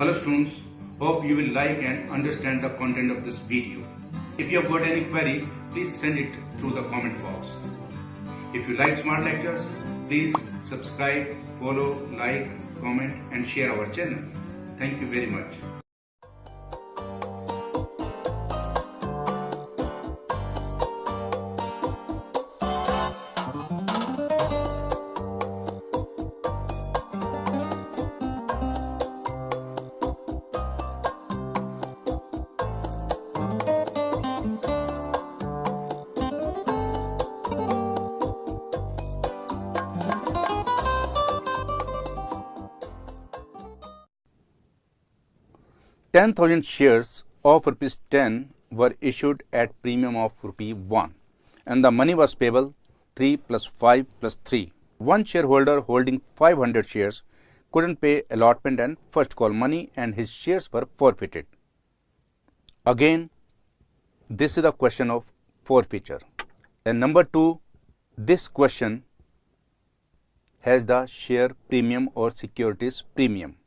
Hello students, hope you will like and understand the content of this video. If you have got any query, please send it through the comment box. If you like smart lectures, please subscribe, follow, like, comment and share our channel. Thank you very much. 10,000 shares of rupees 10 were issued at premium of rupee 1 and the money was payable 3 plus 5 plus 3. One shareholder holding 500 shares couldn't pay allotment and first call money and his shares were forfeited. Again, this is the question of forfeiture. And number 2, this question has the share premium or securities premium.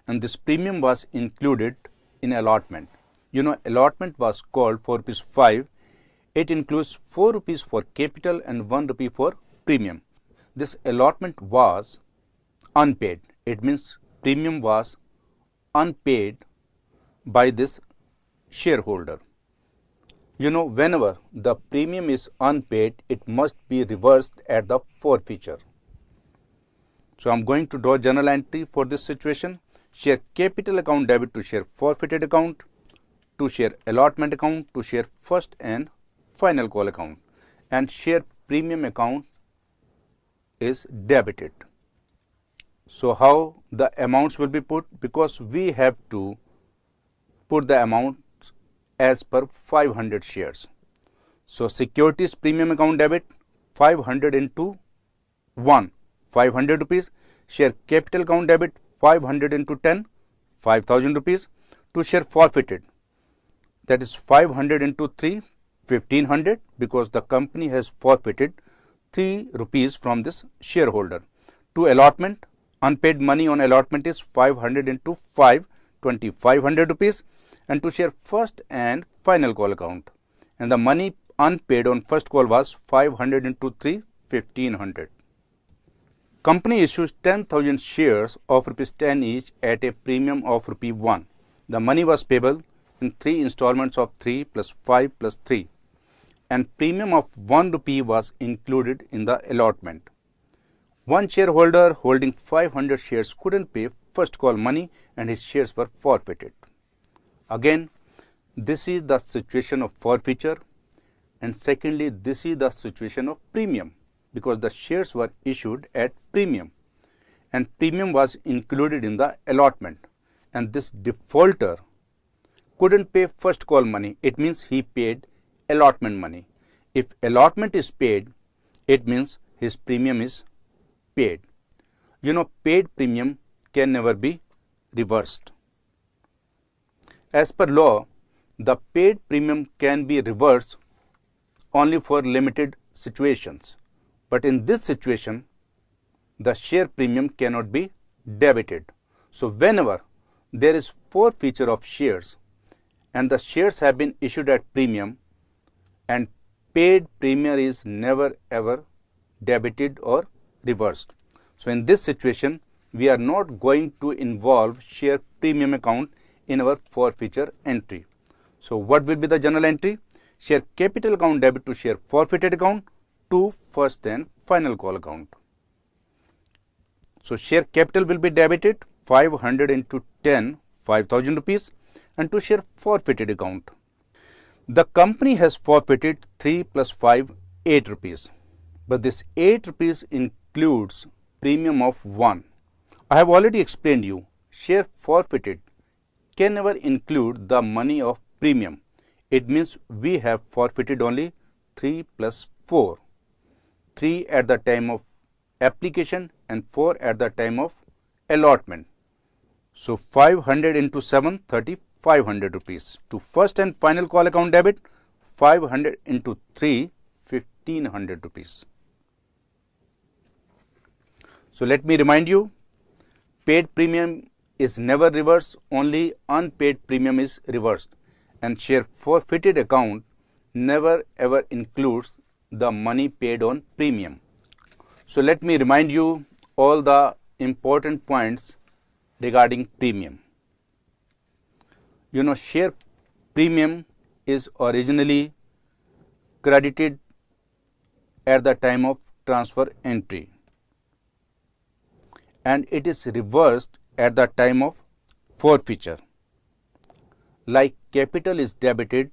And this premium was included in allotment. You know, allotment was called for rupees 5. It includes 4 rupees for capital and 1 rupee for premium. This allotment was unpaid. It means premium was unpaid by this shareholder. You know, whenever the premium is unpaid, it must be reversed at the forfeiture. So I'm going to draw journal entry for this situation. Share capital account debit to share forfeited account, to share allotment account, to share first and final call account, and share premium account is debited. So how the amounts will be put? Because we have to put the amounts as per 500 shares. So securities premium account debit 500 into 1, 500 rupees. Share capital account debit 500 into 10, 5,000 rupees. To share forfeited, that is 500 into 3, 1500, because the company has forfeited 3 rupees from this shareholder. To allotment, unpaid money on allotment is 500 into 5, 2500 rupees. And to share first and final call account, and the money unpaid on first call was 500 into 3, 1500. Company issues 10,000 shares of rupees 10 each at a premium of rupee 1. The money was payable in 3 installments of 3 plus 5 plus 3 and premium of 1 rupee was included in the allotment. One shareholder holding 500 shares couldn't pay first call money and his shares were forfeited. Again, this is the situation of forfeiture, and secondly, this is the situation of premium, because the shares were issued at premium and premium was included in the allotment, and this defaulter couldn't pay first call money. It means he paid allotment money. If allotment is paid, it means his premium is paid. You know, paid premium can never be reversed. As per law, the paid premium can be reversed only for limited situations. But in this situation, the share premium cannot be debited. So whenever there is forfeiture of shares and the shares have been issued at premium and paid premium is never ever debited or reversed. So in this situation, we are not going to involve share premium account in our forfeiture entry. So what will be the journal entry? Share capital account debit to share forfeited account to first and final call account. So share capital will be debited 500 into 10, 5,000 rupees, and to share forfeited account. The company has forfeited 3 plus 5, 8 rupees. But this 8 rupees includes premium of 1. I have already explained you, share forfeited can never include the money of premium. It means we have forfeited only 3 plus 4. 3 at the time of application and 4 at the time of allotment. So 500 into 7, 3,500 rupees. To first and final call account debit, 500 into 3, 1,500 rupees. So let me remind you, paid premium is never reversed, only unpaid premium is reversed, and share forfeited account never ever includes the money paid on premium. So let me remind you all the important points regarding premium. Share premium is originally credited at the time of transfer entry, and it is reversed at the time of forfeiture. Like capital is debited,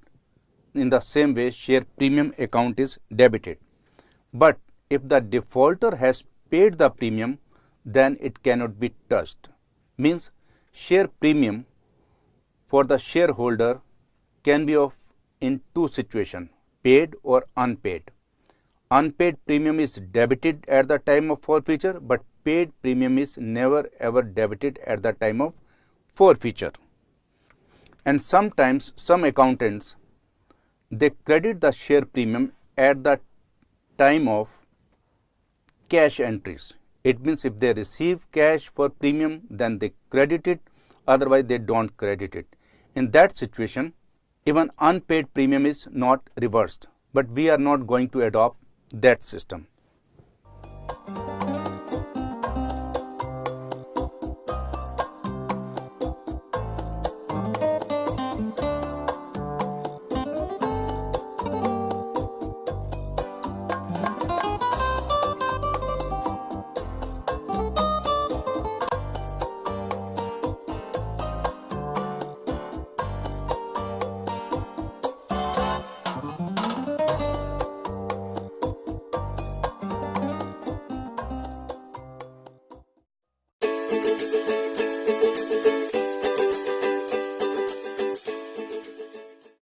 in the same way share premium account is debited. But if the defaulter has paid the premium, then it cannot be touched. Means share premium for the shareholder can be of in two situations, paid or unpaid. Unpaid premium is debited at the time of forfeiture, but paid premium is never ever debited at the time of forfeiture. And sometimes some accountants, they credit the share premium at the time of cash entries. It means if they receive cash for premium, then they credit it, otherwise they don't credit it. In that situation, even unpaid premium is not reversed, but we are not going to adopt that system.